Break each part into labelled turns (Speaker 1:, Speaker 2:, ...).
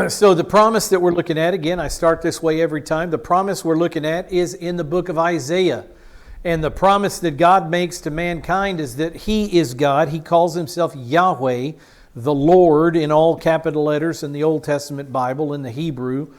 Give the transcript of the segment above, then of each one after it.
Speaker 1: So the promise that we're looking at, again, I start this way every time. The promise we're looking at is in the book of Isaiah. And the promise that God makes to mankind is that He is God. He calls Himself Yahweh, the Lord, in all capital letters in the Old Testament Bible, in the Hebrew.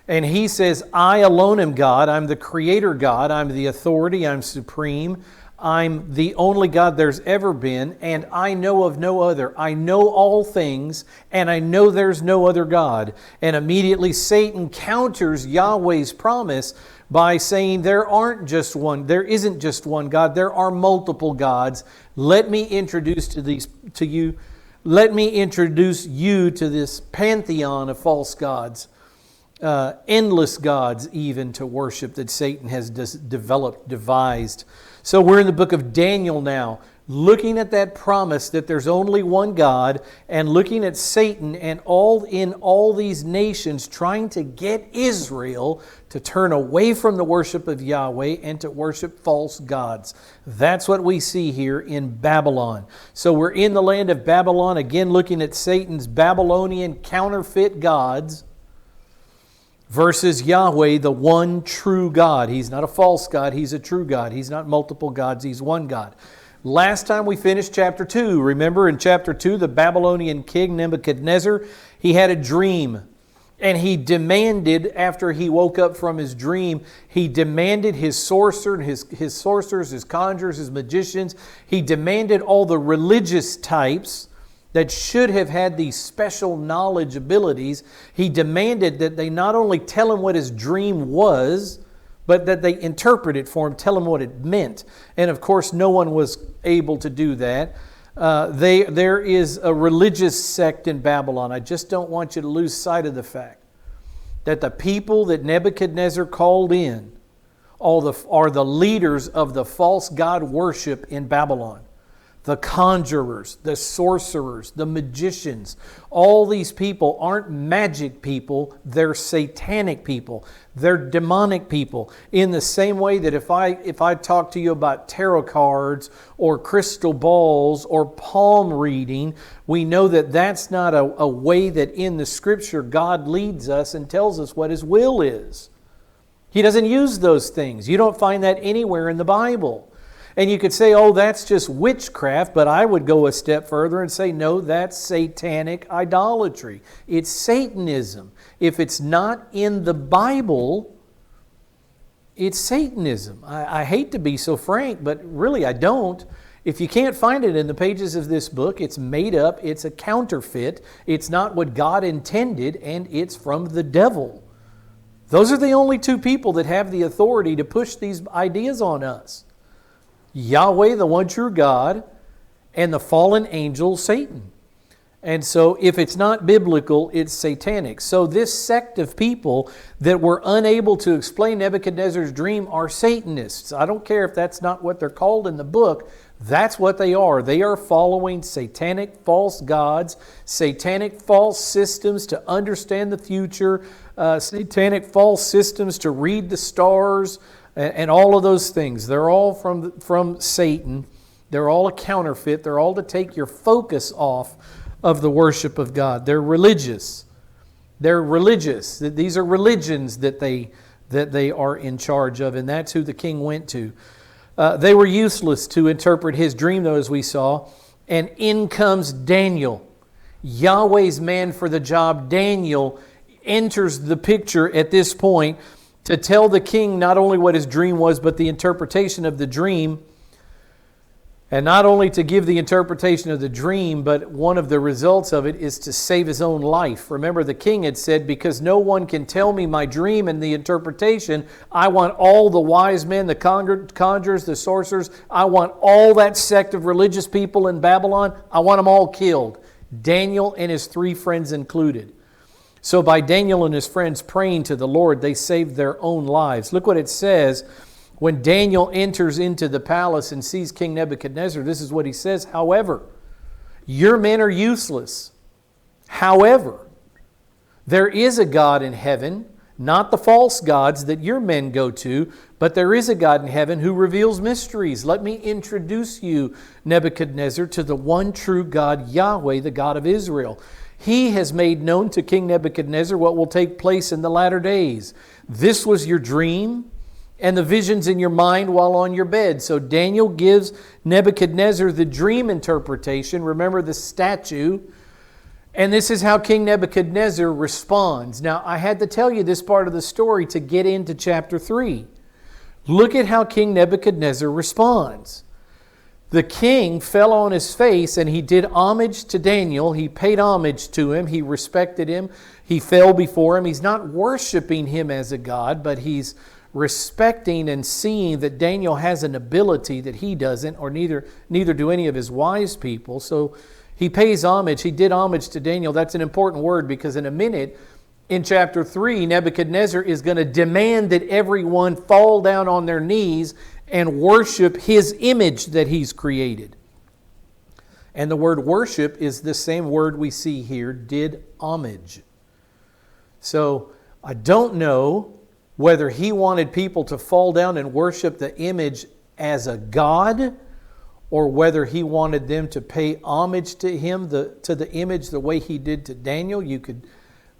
Speaker 1: And He says, I alone am God. I'm the Creator God. I'm the authority. I'm supreme. I'm the only God there's ever been, and I know of no other. I know all things, and I know there's no other God. And immediately Satan counters Yahweh's promise by saying there isn't just one God, there are multiple gods. Let me introduce you to this pantheon of false gods, endless gods even to worship that Satan has devised. So we're in the book of Daniel now, looking at that promise that there's only one God, and looking at Satan and all these nations trying to get Israel to turn away from the worship of Yahweh and to worship false gods. That's what we see here in Babylon. So we're in the land of Babylon, again looking at Satan's Babylonian counterfeit gods versus Yahweh, the one true God. He's not a false God, He's a true God. He's not multiple gods, He's one God. Last time we finished chapter 2. Remember in chapter 2, the Babylonian king Nebuchadnezzar, he had a dream. And he demanded, after he woke up from his dream, he demanded his sorcerers, his conjurers, his magicians. He demanded all the religious types that should have had these special knowledge abilities. He demanded that they not only tell him what his dream was, but that they interpret it for him, tell him what it meant. And of course, no one was able to do that. There is a religious sect in Babylon. I just don't want you to lose sight of the fact that the people that Nebuchadnezzar called in are the leaders of the false god worship in Babylon. The conjurers, the sorcerers, the magicians, all these people aren't magic people, they're satanic people. They're demonic people. In the same way that if I talk to you about tarot cards or crystal balls or palm reading, we know that that's not a way that in the Scripture God leads us and tells us what His will is. He doesn't use those things. You don't find that anywhere in the Bible. And you could say, oh, that's just witchcraft, but I would go a step further and say, no, that's satanic idolatry. It's Satanism. If it's not in the Bible, it's Satanism. I hate to be so frank, but really I don't. If you can't find it in the pages of this book, it's made up, it's a counterfeit, it's not what God intended, and it's from the devil. Those are the only two people that have the authority to push these ideas on us. Yahweh, the one true God, and the fallen angel, Satan. And so if it's not biblical, it's satanic. So this sect of people that were unable to explain Nebuchadnezzar's dream are Satanists. I don't care if that's not what they're called in the book. That's what they are. They are following satanic false gods, satanic false systems to understand the future, satanic false systems to read the stars, and all of those things. They're all from Satan. They're all a counterfeit. They're all to take your focus off of the worship of God. They're religious. They're religious. These are religions that they are in charge of, and that's who the king went to. They were useless to interpret his dream, though, as we saw. And in comes Daniel, Yahweh's man for the job. Daniel enters the picture at this point to tell the king not only what his dream was, but the interpretation of the dream. And not only to give the interpretation of the dream, but one of the results of it is to save his own life. Remember, the king had said, because no one can tell me my dream and the interpretation, I want all the wise men, the conjurers, the sorcerers, I want all that sect of religious people in Babylon, I want them all killed. Daniel and his 3 friends included. So by Daniel and his friends praying to the Lord, they saved their own lives. Look what it says when Daniel enters into the palace and sees King Nebuchadnezzar. This is what he says. However, your men are useless. However, there is a God in heaven, not the false gods that your men go to, but there is a God in heaven who reveals mysteries. Let me introduce you, Nebuchadnezzar, to the one true God, Yahweh, the God of Israel. He has made known to King Nebuchadnezzar what will take place in the latter days. This was your dream and the visions in your mind while on your bed. So Daniel gives Nebuchadnezzar the dream interpretation. Remember the statue. And this is how King Nebuchadnezzar responds. Now, I had to tell you this part of the story to get into chapter 3. Look at how King Nebuchadnezzar responds. The king fell on his face and he did homage to Daniel. He paid homage to him. He respected him. He fell before him. He's not worshiping him as a god, but he's respecting and seeing that Daniel has an ability that he doesn't, or neither do any of his wise people. So he pays homage. He did homage to Daniel. That's an important word, because in a minute, in chapter 3, Nebuchadnezzar is going to demand that everyone fall down on their knees and worship his image that he's created. And the word worship is the same word we see here, did homage. So I don't know whether he wanted people to fall down and worship the image as a god, or whether he wanted them to pay homage to him, to the image, the way he did to Daniel.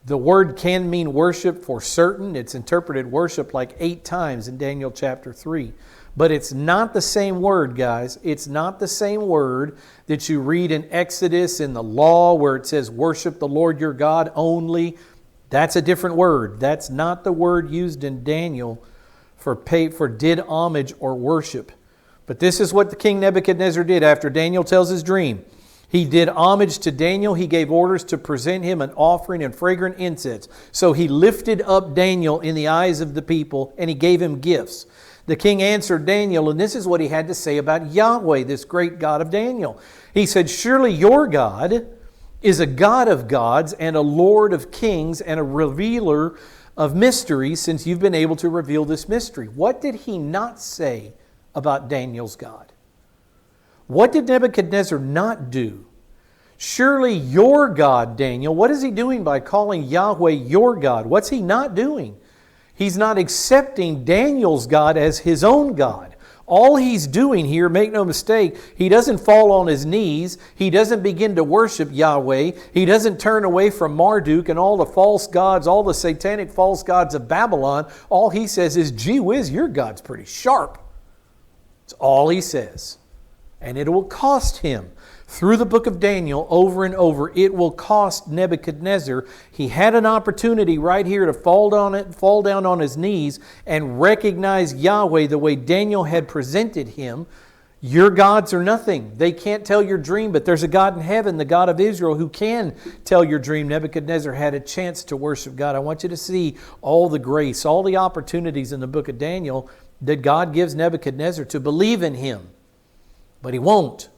Speaker 1: The word can mean worship for certain. It's interpreted worship like 8 times in Daniel chapter 3. But it's not the same word, guys. It's not the same word that you read in Exodus, in the law, where it says, worship the Lord your God only. That's a different word. That's not the word used in Daniel for did homage or worship. But this is what the king Nebuchadnezzar did after Daniel tells his dream. He did homage to Daniel. He gave orders to present him an offering and fragrant incense. So he lifted up Daniel in the eyes of the people, and he gave him gifts. The king answered Daniel, and this is what he had to say about Yahweh, this great God of Daniel. He said, surely your God is a God of gods and a Lord of kings and a revealer of mysteries, since you've been able to reveal this mystery. What did he not say about Daniel's God? What did Nebuchadnezzar not do? Surely your God, Daniel, what is he doing by calling Yahweh your God? What's he not doing? He's not accepting Daniel's God as his own God. All he's doing here, make no mistake, he doesn't fall on his knees. He doesn't begin to worship Yahweh. He doesn't turn away from Marduk and all the false gods, all the satanic false gods of Babylon. All he says is, gee whiz, your God's pretty sharp. It's all he says. And it will cost him. Through the book of Daniel, over and over, it will cost Nebuchadnezzar. He had an opportunity right here to fall down on his knees and recognize Yahweh the way Daniel had presented him. Your gods are nothing. They can't tell your dream, but there's a God in heaven, the God of Israel, who can tell your dream. Nebuchadnezzar had a chance to worship God. I want you to see all the grace, all the opportunities in the book of Daniel that God gives Nebuchadnezzar to believe in him. But he won't.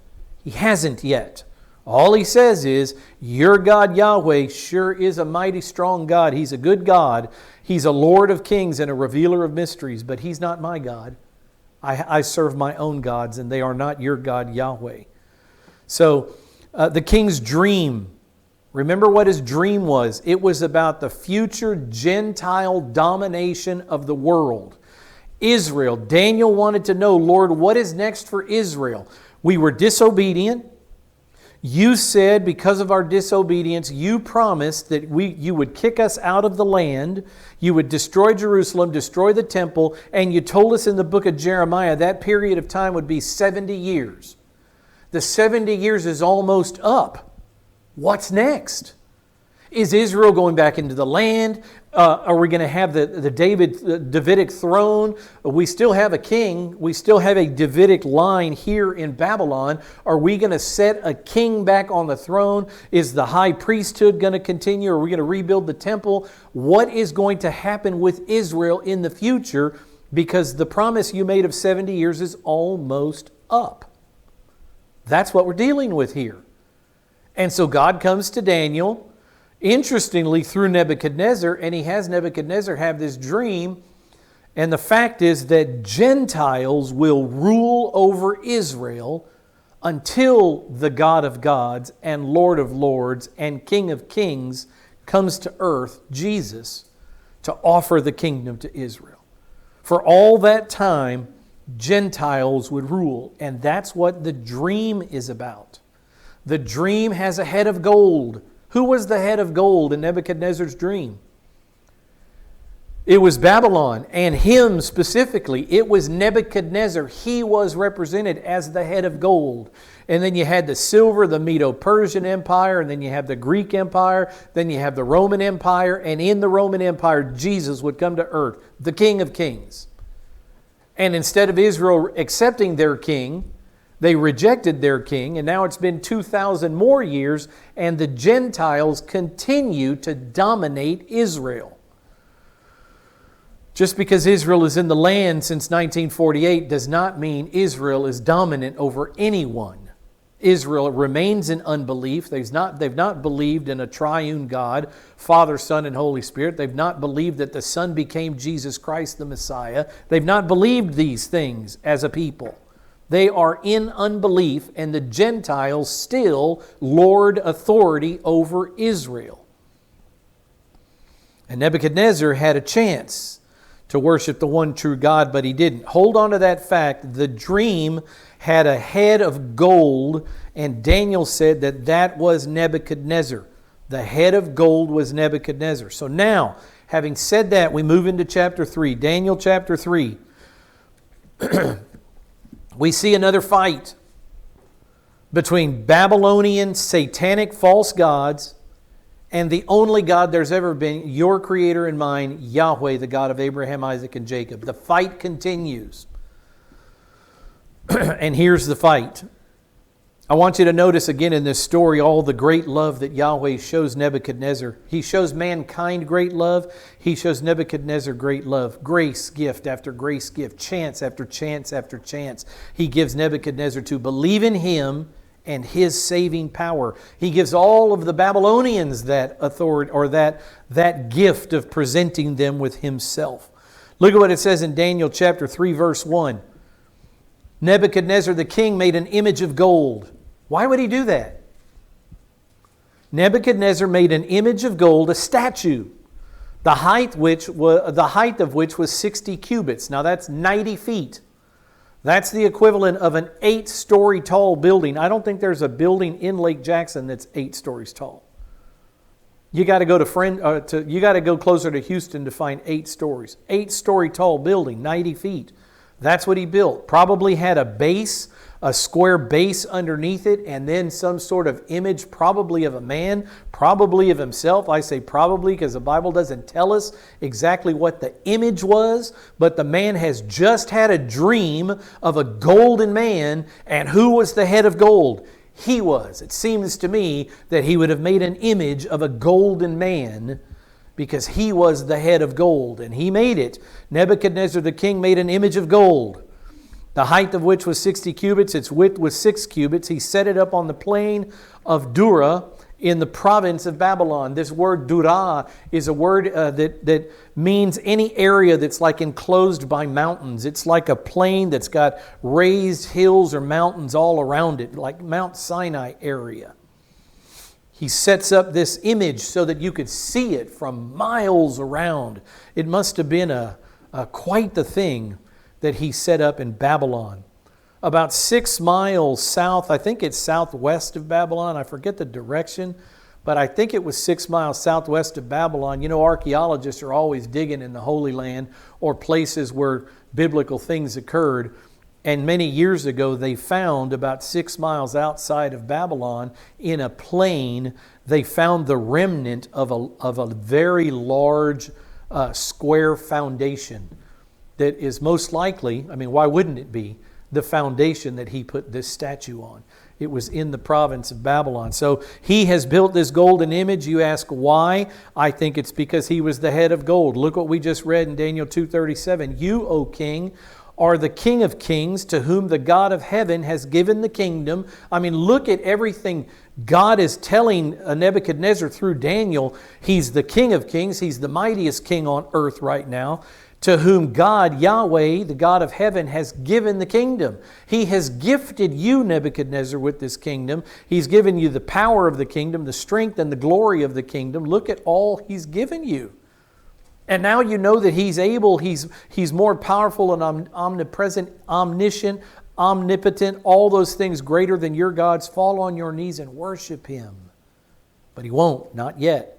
Speaker 1: He hasn't yet. All he says is, your God Yahweh sure is a mighty strong God. He's a good God. He's a Lord of kings and a revealer of mysteries, but he's not my God. I serve my own gods, and they are not your God Yahweh. So the king's dream, remember what his dream was. It was about the future Gentile domination of the world. Israel. Daniel wanted to know, Lord, what is next for Israel? We were disobedient. You said because of our disobedience, you promised that you would kick us out of the land. You would destroy Jerusalem, destroy the temple, and you told us in the book of Jeremiah that period of time would be 70 years. The 70 years is almost up. What's next? Is Israel going back into the land? Are we going to have the Davidic throne? We still have a king. We still have a Davidic line here in Babylon. Are we going to set a king back on the throne? Is the high priesthood going to continue? Are we going to rebuild the temple? What is going to happen with Israel in the future? Because the promise you made of 70 years is almost up. That's what we're dealing with here. And so God comes to Daniel, interestingly, through Nebuchadnezzar, and he has Nebuchadnezzar have this dream. And the fact is that Gentiles will rule over Israel until the God of gods and Lord of lords and King of kings comes to earth, Jesus, to offer the kingdom to Israel. For all that time, Gentiles would rule. And that's what the dream is about. The dream has a head of gold. Who was the head of gold in Nebuchadnezzar's dream? It was Babylon, and him specifically. It was Nebuchadnezzar. He was represented as the head of gold. And then you had the silver, the Medo-Persian Empire, and then you have the Greek Empire, then you have the Roman Empire, and in the Roman Empire, Jesus would come to earth, the King of Kings. And instead of Israel accepting their king, they rejected their king, and now it's been 2,000 more years, and the Gentiles continue to dominate Israel. Just because Israel is in the land since 1948 does not mean Israel is dominant over anyone. Israel remains in unbelief. They've not believed in a triune God, Father, Son, and Holy Spirit. They've not believed that the Son became Jesus Christ the Messiah. They've not believed these things as a people. They are in unbelief, and the Gentiles still lord authority over Israel. And Nebuchadnezzar had a chance to worship the one true God, but he didn't. Hold on to that fact. The dream had a head of gold, and Daniel said that that was Nebuchadnezzar. The head of gold was Nebuchadnezzar. So now, having said that, we move into chapter 3. Daniel chapter 3. We see another fight between Babylonian satanic false gods and the only God there's ever been, your Creator and mine, Yahweh, the God of Abraham, Isaac, and Jacob. The fight continues. And here's the fight. I want you to notice again in this story all the great love that Yahweh shows Nebuchadnezzar. He shows mankind great love. He shows Nebuchadnezzar great love. Grace gift after grace gift. Chance after chance after chance. He gives Nebuchadnezzar to believe in him and his saving power. He gives all of the Babylonians that authority, or that gift of presenting them with himself. Look at what it says in Daniel chapter 3 verse 1. Nebuchadnezzar the king made an image of gold. Why would he do that? Nebuchadnezzar made an image of gold, a statue, the height of which was 60 cubits. Now that's 90 feet. That's the equivalent of an 8-story tall building. I don't think there's a building in Lake Jackson that's 8 stories tall. You got to go closer to Houston to find 8 stories. 8-story tall building, 90 feet. That's what he built. Probably had a base, a square base underneath it, and then some sort of image, probably of a man, probably of himself. I say probably because the Bible doesn't tell us exactly what the image was, but the man has just had a dream of a golden man, and who was the head of gold? He was. It seems to me that he would have made an image of a golden man because he was the head of gold, and he made it. Nebuchadnezzar the king made an image of gold, the height of which was 60 cubits, its width was 6 cubits. He set it up on the plain of Dura in the province of Babylon. This word Dura is a word that means any area that's like enclosed by mountains. It's like a plain that's got raised hills or mountains all around it, like Mount Sinai area. He sets up this image so that you could see it from miles around. It must have been quite the thing that he set up in Babylon. About 6 miles south, I think it's southwest of Babylon. I forget the direction, but I think it was 6 miles southwest of Babylon. You know, archaeologists are always digging in the Holy Land or places where biblical things occurred. And many years ago, they found about 6 miles outside of Babylon in a plain, they found the remnant of a very large square foundation that is most likely, I mean, why wouldn't it be, the foundation that he put this statue on. It was in the province of Babylon. So he has built this golden image. You ask why? I think it's because he was the head of gold. Look what we just read in Daniel 2:37. You, O king, are the King of kings, to whom the God of heaven has given the kingdom. I mean, look at everything God is telling Nebuchadnezzar through Daniel. He's the King of kings. He's the mightiest king on earth right now, to whom God, Yahweh, the God of heaven, has given the kingdom. He has gifted you, Nebuchadnezzar, with this kingdom. He's given you the power of the kingdom, the strength and the glory of the kingdom. Look at all He's given you. And now you know that He's able, He's more powerful and omnipresent, omniscient, omnipotent, all those things greater than your gods. Fall on your knees and worship Him. But he won't, not yet.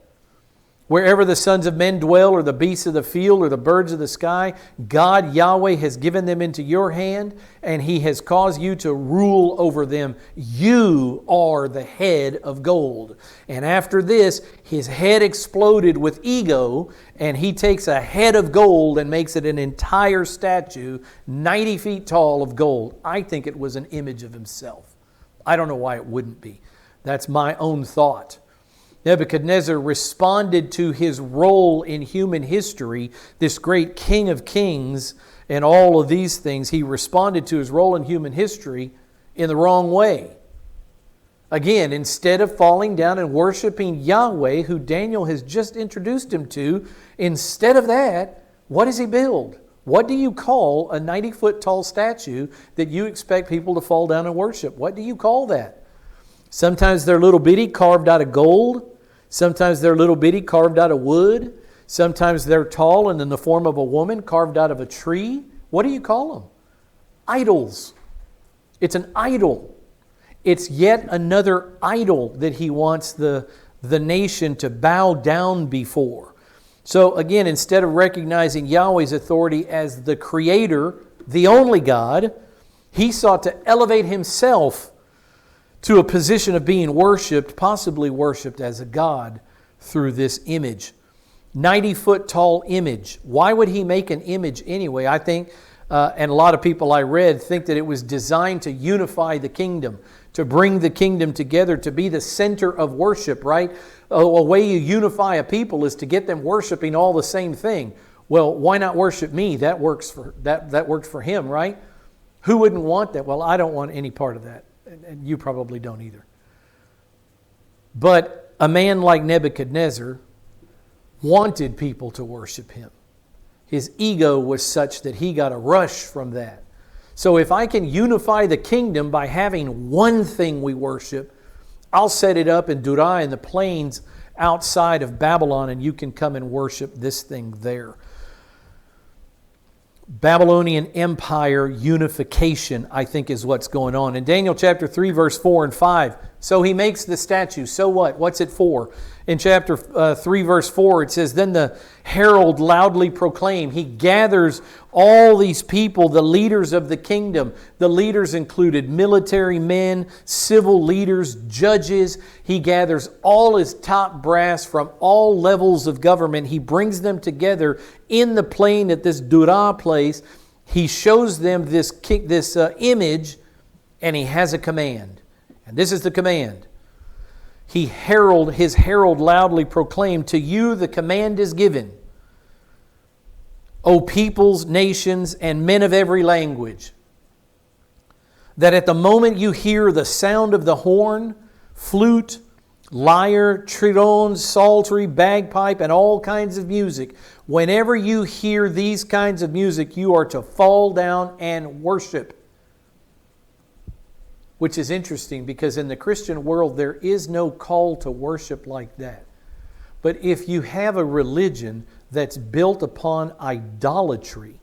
Speaker 1: Wherever the sons of men dwell, or the beasts of the field, or the birds of the sky, God, Yahweh, has given them into your hand, and He has caused you to rule over them. You are the head of gold. And after this, his head exploded with ego, and he takes a head of gold and makes it an entire statue, 90 feet tall, of gold. I think it was an image of himself. I don't know why it wouldn't be. That's my own thought. Nebuchadnezzar responded to his role in human history, this great king of kings and all of these things. He responded to his role in human history in the wrong way. Again, instead of falling down and worshiping Yahweh, who Daniel has just introduced him to, instead of that, what does he build? What do you call a 90-foot tall statue that you expect people to fall down and worship? What do you call that? Sometimes they're little bitty, carved out of gold. Sometimes they're little bitty, carved out of wood. Sometimes they're tall and in the form of a woman, carved out of a tree. What do you call them? Idols. It's an idol. It's yet another idol that he wants the nation to bow down before. So again, instead of recognizing Yahweh's authority as the Creator, the only God, he sought to elevate himself to a position of being worshipped, possibly worshipped as a god through this image. 90-foot tall image. Why would he make an image anyway? I think, and a lot of people I read think that it was designed to unify the kingdom, to bring the kingdom together, to be the center of worship, right? A way you unify a people is to get them worshiping all the same thing. Well, why not worship me? That works for him, right? Who wouldn't want that? Well, I don't want any part of that. And you probably don't either. But a man like Nebuchadnezzar wanted people to worship him. His ego was such that he got a rush from that. So if I can unify the kingdom by having one thing we worship, I'll set it up in Dura in the plains outside of Babylon, and you can come and worship this thing there. Babylonian Empire unification, I think, is what's going on. In Daniel chapter 3, verse 4 and 5, so he makes the statue. So what? What's it for? In chapter 3, verse 4, it says, then the herald loudly proclaimed. He gathers all these people, the leaders of the kingdom. The leaders included military men, civil leaders, judges. He gathers all his top brass from all levels of government. He brings them together in the plain at this Dura place. He shows them this image, and he has a command. And this is the command. His herald loudly proclaimed, to you the command is given, O peoples, nations, and men of every language, that at the moment you hear the sound of the horn, flute, lyre, triton, psaltery, bagpipe, and all kinds of music, whenever you hear these kinds of music, you are to fall down and worship. Which is interesting because in the Christian world there is no call to worship like that. But if you have a religion that's built upon idolatry,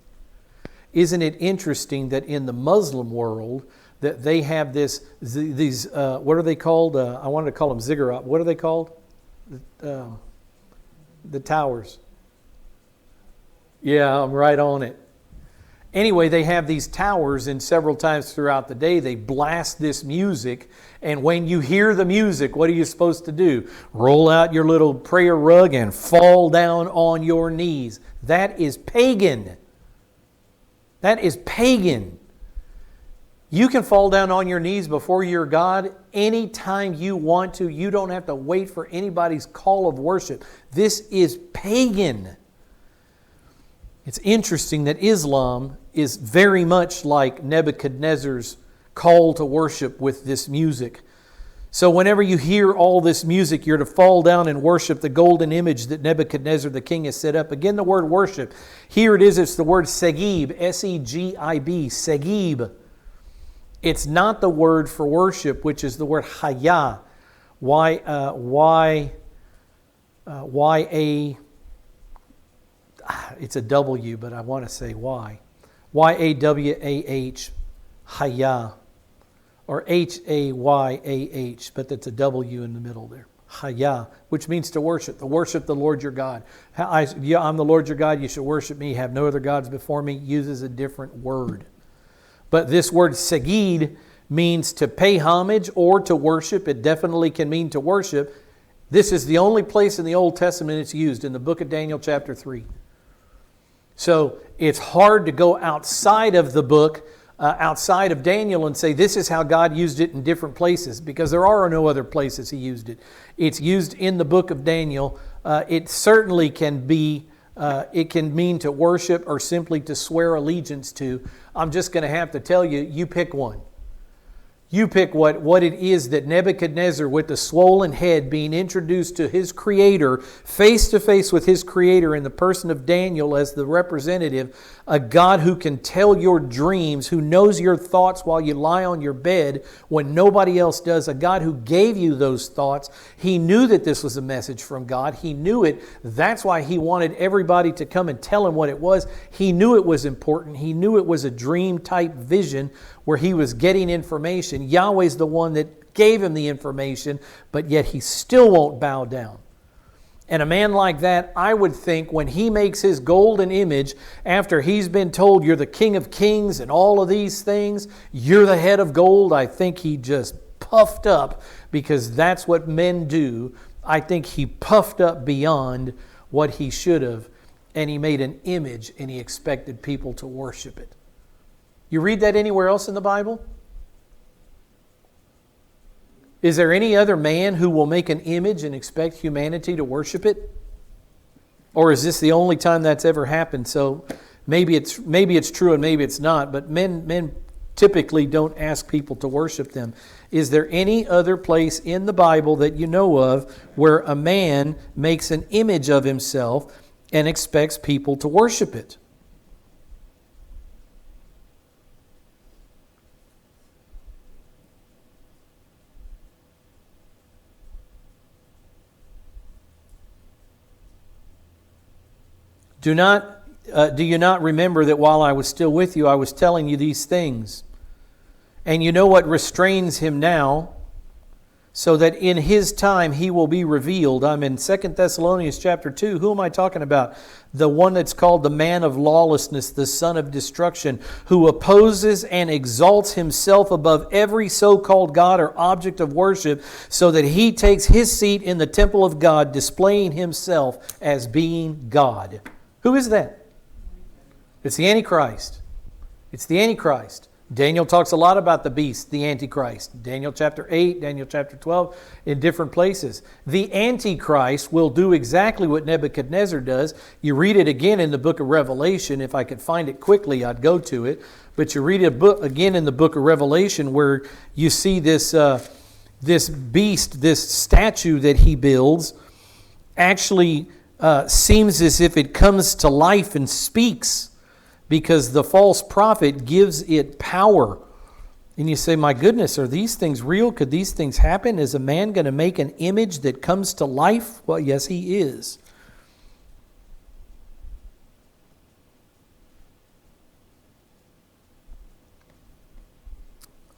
Speaker 1: isn't it interesting that in the Muslim world that they have these what are they called? I wanted to call them ziggurat. What are they called? The towers. Yeah, I'm right on it. Anyway, they have these towers, and several times throughout the day they blast this music. And when you hear the music, what are you supposed to do? Roll out your little prayer rug and fall down on your knees. That is pagan. That is pagan. You can fall down on your knees before your God anytime you want to. You don't have to wait for anybody's call of worship. This is pagan. It's interesting that Islam is very much like Nebuchadnezzar's call to worship with this music. So whenever you hear all this music, you're to fall down and worship the golden image that Nebuchadnezzar the king has set up. Again, the word worship. Here it is, it's the word segib, S-E-G-I-B, segib. It's not the word for worship, which is the word haya, Y-A... It's a W, but I want to say Y. Y-A-W-A-H, Haya, or H-A-Y-A-H, but that's a W in the middle there. Haya, which means to worship the Lord your God. I'm the Lord your God, you should worship me, have no other gods before me, uses a different word. But this word segid means to pay homage or to worship. It definitely can mean to worship. This is the only place in the Old Testament it's used, in the book of Daniel chapter 3. So it's hard to go outside of the book, outside of Daniel, and say this is how God used it in different places, because there are no other places He used it. It's used in the book of Daniel. It certainly can be, it can mean to worship or simply to swear allegiance to. I'm just going to have to tell you, you pick one. You pick what it is that Nebuchadnezzar, with the swollen head, being introduced to his Creator, face to face with his Creator in the person of Daniel as the representative, a God who can tell your dreams, who knows your thoughts while you lie on your bed when nobody else does, a God who gave you those thoughts. He knew that this was a message from God. He knew it. That's why He wanted everybody to come and tell Him what it was. He knew it was important. He knew it was a dream-type vision where he was getting information. Yahweh's the one that gave him the information, but yet he still won't bow down. And a man like that, I would think, when he makes his golden image, after he's been told you're the King of Kings and all of these things, you're the head of gold, I think he just puffed up, because that's what men do. I think he puffed up beyond what he should have, and he made an image and he expected people to worship it. You read that anywhere else in the Bible? Is there any other man who will make an image and expect humanity to worship it? Or is this the only time that's ever happened? So maybe it's true and maybe it's not, but men typically don't ask people to worship them. Is there any other place in the Bible that you know of where a man makes an image of himself and expects people to worship it? Do you not remember that while I was still with you, I was telling you these things? And you know what restrains him now, so that in his time he will be revealed. I'm in 2 Thessalonians chapter 2. Who am I talking about? The one that's called the man of lawlessness, the son of destruction, who opposes and exalts himself above every so-called God or object of worship, so that he takes his seat in the temple of God, displaying himself as being God. Who is that? It's the Antichrist. It's the Antichrist. Daniel talks a lot about the beast, the Antichrist. Daniel chapter 8, Daniel chapter 12, in different places. The Antichrist will do exactly what Nebuchadnezzar does. You read it again in the book of Revelation. If I could find it quickly, I'd go to it. But you read it again in the book of Revelation, where you see this beast, this statue that he builds, actually seems as if it comes to life and speaks, because the false prophet gives it power. And you say, my goodness, are these things real? Could these things happen? Is a man going to make an image that comes to life? Well, yes, he is.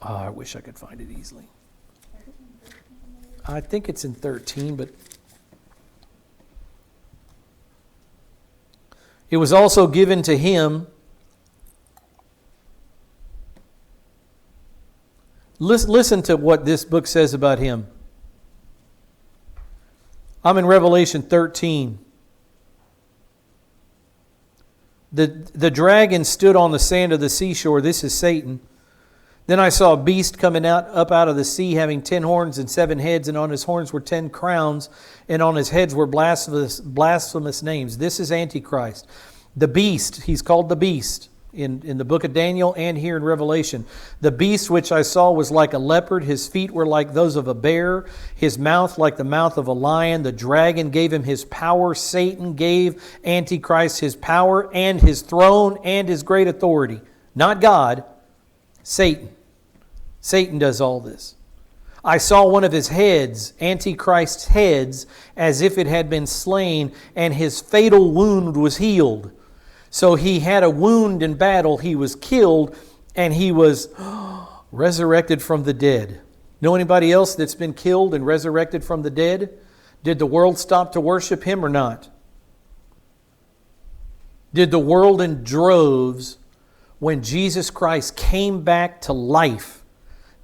Speaker 1: Oh, I wish I could find it easily. I think it's in 13, but it was also given to him. Listen to what this book says about him. I'm in Revelation 13. The dragon stood on the sand of the seashore. This is Satan. Then I saw a beast coming up out of the sea, having 10 horns and 7 heads, and on his horns were 10 crowns, and on his heads were blasphemous names. This is Antichrist. The beast, he's called the beast in the book of Daniel and here in Revelation. The beast which I saw was like a leopard. His feet were like those of a bear. His mouth like the mouth of a lion. The dragon gave him his power. Satan gave Antichrist his power and his throne and his great authority. Not God, Satan. Satan does all this. I saw one of his heads, Antichrist's heads, as if it had been slain, and his fatal wound was healed. So he had a wound in battle, he was killed, and he was resurrected from the dead. Know anybody else that's been killed and resurrected from the dead? Did the world stop to worship him or not? Did the world in droves, when Jesus Christ came back to life,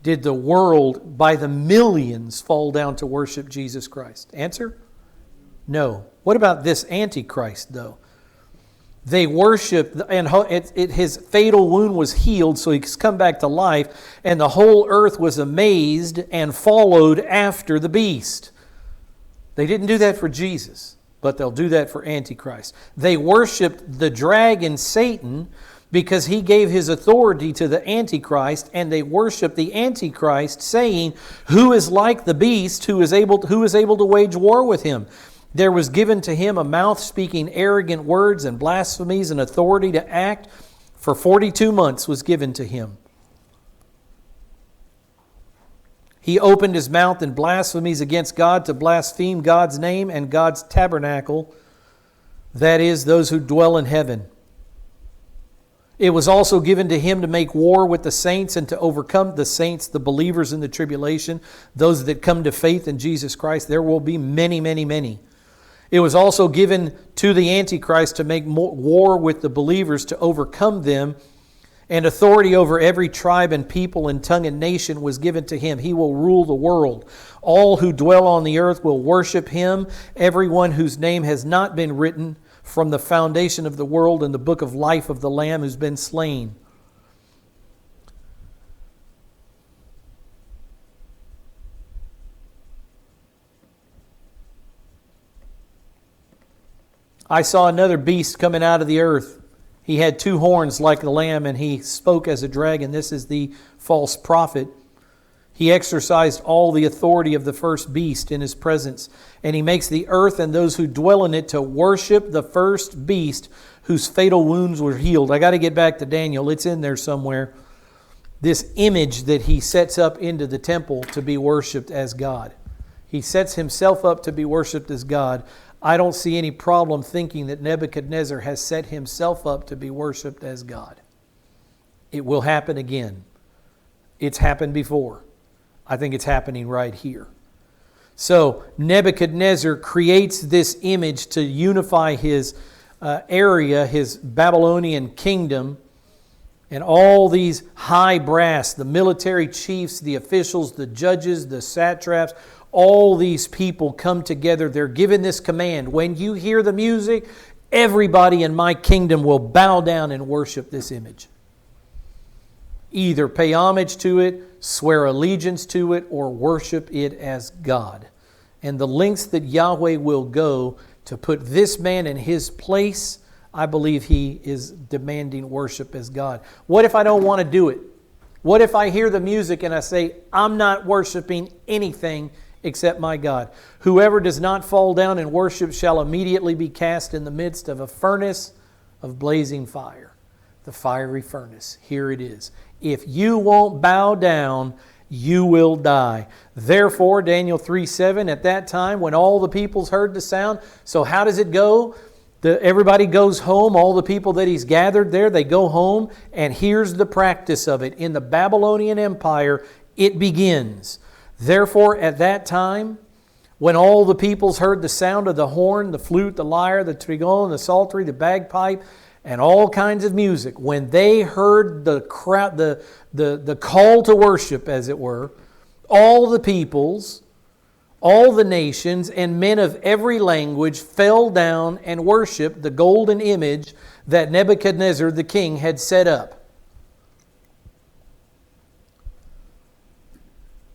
Speaker 1: did the world by the millions fall down to worship Jesus Christ? Answer? No. What about this Antichrist, though? They worshiped, and his fatal wound was healed, so he's come back to life, and the whole earth was amazed and followed after the beast. They didn't do that for Jesus, but they'll do that for Antichrist. They worshiped the dragon Satan because he gave his authority to the Antichrist, and they worshiped the Antichrist, saying, "Who is like the beast? Who is able to wage war with him?" There was given to him a mouth speaking arrogant words and blasphemies, and authority to act. For 42 months was given to him. He opened his mouth in blasphemies against God, to blaspheme God's name and God's tabernacle, that is, those who dwell in heaven. It was also given to him to make war with the saints and to overcome the saints, the believers in the tribulation, those that come to faith in Jesus Christ. There will be many, many, many. It was also given to the Antichrist to make war with the believers, to overcome them, and authority over every tribe and people and tongue and nation was given to him. He will rule the world. All who dwell on the earth will worship him, everyone whose name has not been written from the foundation of the world in the book of life of the Lamb who's been slain. I saw another beast coming out of the earth. He had 2 horns like the lamb, and he spoke as a dragon. This is the false prophet. He exercised all the authority of the first beast in his presence, and he makes the earth and those who dwell in it to worship the first beast whose fatal wounds were healed. I got to get back to Daniel. It's in there somewhere. This image that he sets up into the temple to be worshipped as God. He sets himself up to be worshipped as God. I don't see any problem thinking that Nebuchadnezzar has set himself up to be worshipped as God. It will happen again. It's happened before. I think it's happening right here. So Nebuchadnezzar creates this image to unify his area, his Babylonian kingdom, and all these high brass, the military chiefs, the officials, the judges, the satraps, all these people come together. They're given this command: when you hear the music, everybody in my kingdom will bow down and worship this image. Either pay homage to it, swear allegiance to it, or worship it as God. And the lengths that Yahweh will go to put this man in his place, I believe he is demanding worship as God. What if I don't want to do it? What if I hear the music and I say, I'm not worshiping anything except my God? Whoever does not fall down and worship shall immediately be cast in the midst of a furnace of blazing fire. The fiery furnace. Here it is. If you won't bow down, you will die. Therefore, Daniel 3:7, at that time when all the peoples heard the sound. So how does it go? Everybody goes home. All the people that he's gathered there, they go home. And here's the practice of it. In the Babylonian Empire, it begins. Therefore, at that time, when all the peoples heard the sound of the horn, the flute, the lyre, the trigon, the psaltery, the bagpipe, and all kinds of music, when they heard the crowd, the call to worship, as it were, all the peoples, all the nations, and men of every language fell down and worshiped the golden image that Nebuchadnezzar the king had set up.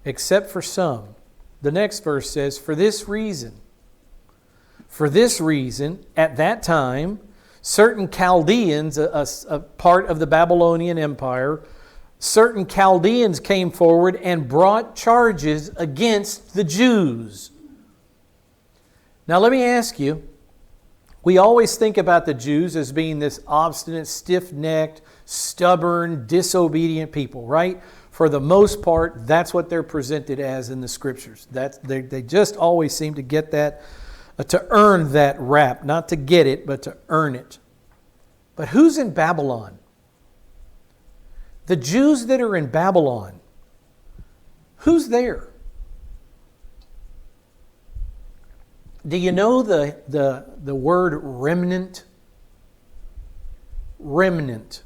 Speaker 1: Except for some. The next verse says, for this reason, at that time, certain Chaldeans, a part of the Babylonian Empire, certain Chaldeans came forward and brought charges against the Jews. Now let me ask you, we always think about the Jews as being this obstinate, stiff-necked, stubborn, disobedient people, right? For the most part, that's what they're presented as in the Scriptures. They just always seem to get that, to earn that rap. Not to get it, but to earn it. But who's in Babylon? The Jews that are in Babylon, who's there? Do you know the word remnant? Remnant.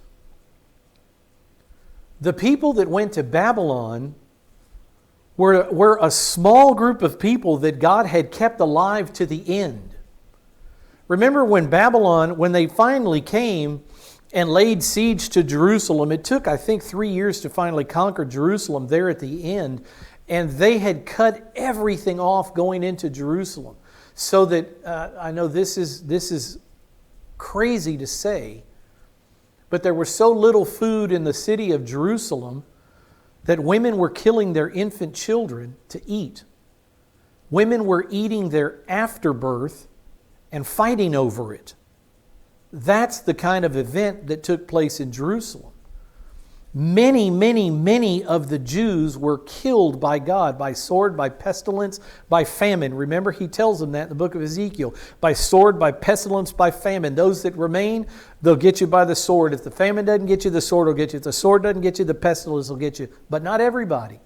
Speaker 1: The people that went to Babylon were a small group of people that God had kept alive to the end. Remember when Babylon, when they finally came and laid siege to Jerusalem, it took, I think, 3 years to finally conquer Jerusalem there at the end, and they had cut everything off going into Jerusalem. So that, I know this is crazy to say, but there was so little food in the city of Jerusalem that women were killing their infant children to eat. Women were eating their afterbirth and fighting over it. That's the kind of event that took place in Jerusalem. Many, many, many of the Jews were killed by God, by sword, by pestilence, by famine. Remember, he tells them that in the book of Ezekiel. By sword, by pestilence, by famine. Those that remain, they'll get you by the sword. If the famine doesn't get you, the sword will get you. If the sword doesn't get you, the pestilence will get you. But not everybody.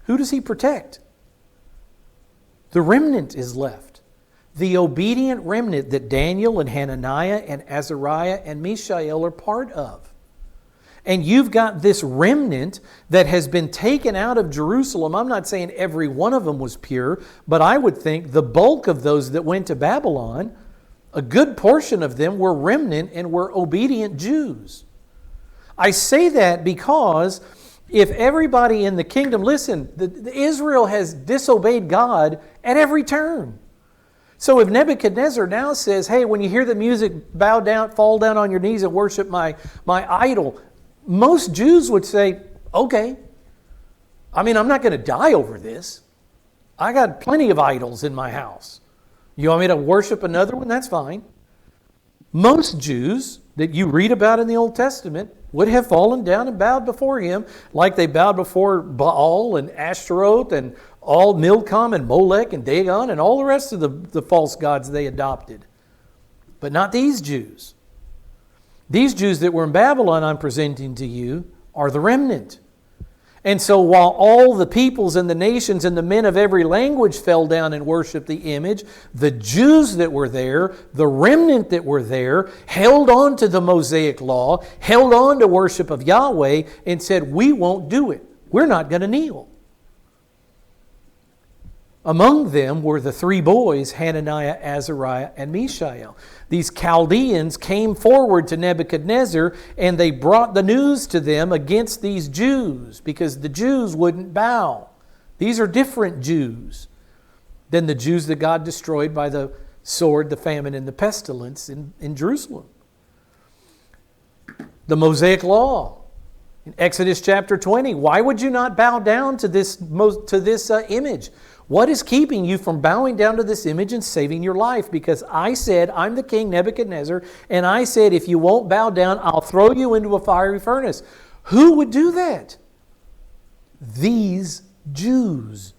Speaker 1: Who does he protect? The remnant is left. The obedient remnant that Daniel and Hananiah and Azariah and Mishael are part of. And you've got this remnant that has been taken out of Jerusalem. I'm not saying every one of them was pure, but I would think the bulk of those that went to Babylon, a good portion of them were remnant and were obedient Jews. I say that because if everybody in the kingdom, listen, Israel has disobeyed God at every turn. So if Nebuchadnezzar now says, hey, when you hear the music, bow down, fall down on your knees and worship my idol, most Jews would say, okay. I mean, I'm not going to die over this. I got plenty of idols in my house. You want me to worship another one? That's fine. Most Jews that you read about in the Old Testament would have fallen down and bowed before him like they bowed before Baal and Ashtaroth and all Milcom and Molech and Dagon and all the rest of the false gods they adopted. But not these Jews. These Jews that were in Babylon, I'm presenting to you, are the remnant. And so while all the peoples and the nations and the men of every language fell down and worshiped the image, the Jews that were there, the remnant that were there, held on to the Mosaic law, held on to worship of Yahweh, and said, we won't do it. We're not going to kneel. Among them were the three boys, Hananiah, Azariah, and Mishael. These Chaldeans came forward to Nebuchadnezzar and they brought the news to them against these Jews because the Jews wouldn't bow. These are different Jews than the Jews that God destroyed by the sword, the famine, and the pestilence in Jerusalem. The Mosaic Law. In Exodus chapter 20, why would you not bow down to this image? What is keeping you from bowing down to this image and saving your life? Because I said, I'm the king Nebuchadnezzar, and I said, if you won't bow down, I'll throw you into a fiery furnace. Who would do that? These Jews.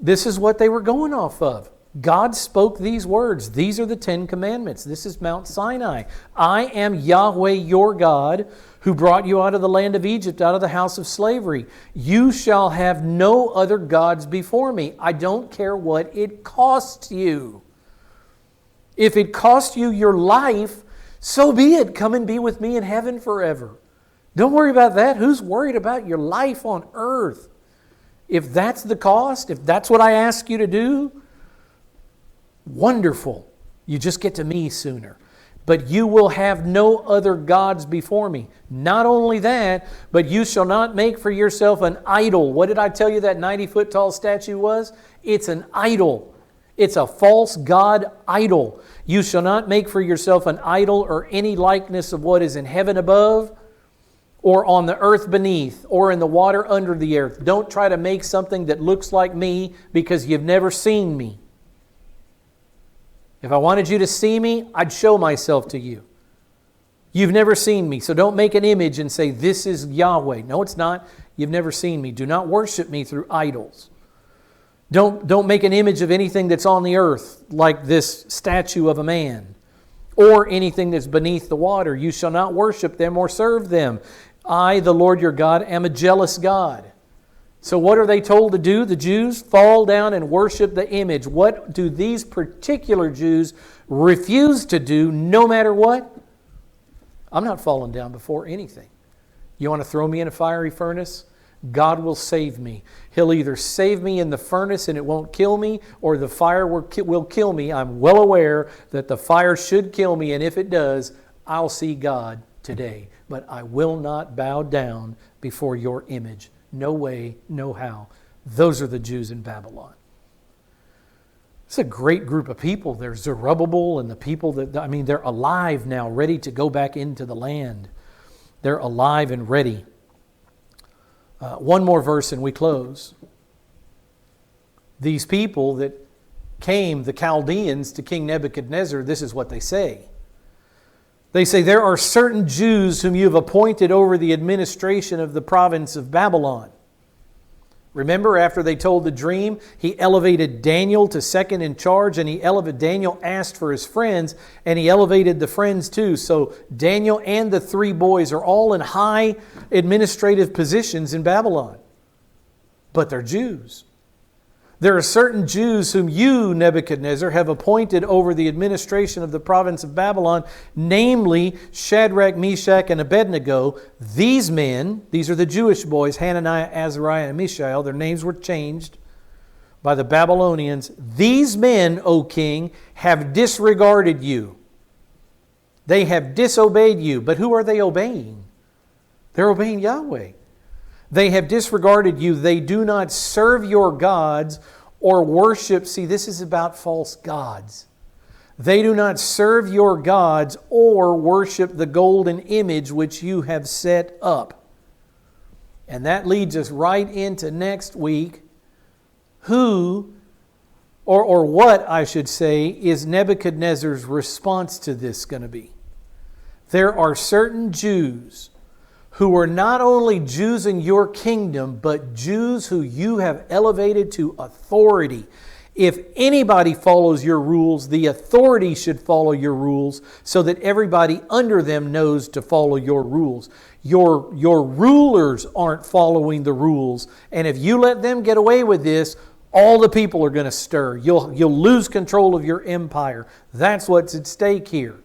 Speaker 1: This is what they were going off of. God spoke these words. These are the 10 Commandments. This is Mount Sinai. I am Yahweh your God, who brought you out of the land of Egypt, out of the house of slavery. You shall have no other gods before me. I don't care what it costs you. If it costs you your life, so be it. Come and be with me in heaven forever. Don't worry about that. Who's worried about your life on earth? If that's the cost, if that's what I ask you to do, wonderful. You just get to me sooner. But you will have no other gods before me. Not only that, but you shall not make for yourself an idol. What did I tell you that 90-foot tall statue was? It's an idol. It's a false god idol. You shall not make for yourself an idol or any likeness of what is in heaven above, or on the earth beneath, or in the water under the earth. Don't try to make something that looks like me because you've never seen me. If I wanted you to see me, I'd show myself to you. You've never seen me, so don't make an image and say, this is Yahweh. No, it's not. You've never seen me. Do not worship me through idols. Don't make an image of anything that's on the earth, like this statue of a man, or anything that's beneath the water. You shall not worship them or serve them. I, the Lord your God, am a jealous God. So what are they told to do? The Jews fall down and worship the image. What do these particular Jews refuse to do no matter what? I'm not falling down before anything. You want to throw me in a fiery furnace? God will save me. He'll either save me in the furnace and it won't kill me, or the fire will kill me. I'm well aware that the fire should kill me, and if it does, I'll see God today. But I will not bow down before your image. No way, no how. Those are the Jews in Babylon. It's a great group of people. There's Zerubbabel and the people they're alive now, ready to go back into the land. They're alive and ready. One more verse and we close. These people that came, the Chaldeans, to King Nebuchadnezzar, this is what they say. They say, there are certain Jews whom you have appointed over the administration of the province of Babylon. Remember, after they told the dream, he elevated Daniel to second in charge, and Daniel asked for his friends, and he elevated the friends too. So Daniel and the three boys are all in high administrative positions in Babylon. But they're Jews. There are certain Jews whom you, Nebuchadnezzar, have appointed over the administration of the province of Babylon, namely Shadrach, Meshach, and Abednego. These men, these are the Jewish boys, Hananiah, Azariah, and Mishael. Their names were changed by the Babylonians. These men, O king, have disregarded you. They have disobeyed you. But who are they obeying? They're obeying Yahweh. They have disregarded you. They do not serve your gods or worship. See, this is about false gods. They do not serve your gods or worship the golden image which you have set up. And that leads us right into next week. Who, or what I should say, is Nebuchadnezzar's response to this going to be? There are certain Jews who are not only Jews in your kingdom, but Jews who you have elevated to authority. If anybody follows your rules, the authority should follow your rules so that everybody under them knows to follow your rules. Your rulers aren't following the rules, and if you let them get away with this, all the people are going to stir. You'll lose control of your empire. That's what's at stake here.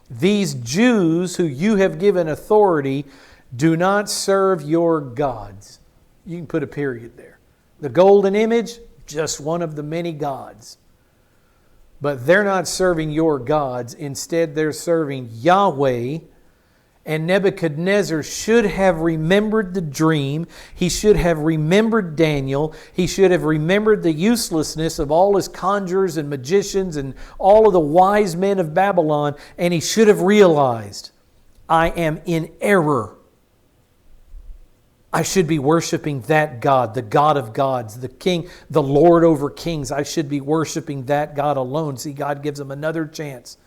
Speaker 1: These Jews who you have given authority do not serve your gods. You can put a period there. The golden image, just one of the many gods. But they're not serving your gods. Instead, they're serving Yahweh. And Nebuchadnezzar should have remembered the dream. He should have remembered Daniel. He should have remembered the uselessness of all his conjurers and magicians and all of the wise men of Babylon. And he should have realized, I am in error. I should be worshiping that God, the God of gods, the King, the Lord over kings. I should be worshiping that God alone. See, God gives him another chance.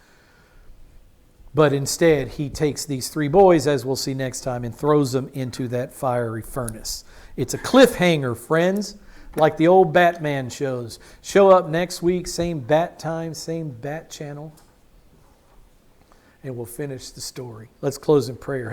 Speaker 1: But instead, he takes these three boys, as we'll see next time, and throws them into that fiery furnace. It's a cliffhanger, friends, like the old Batman shows. Show up next week, same bat time, same bat channel, and we'll finish the story. Let's close in prayer.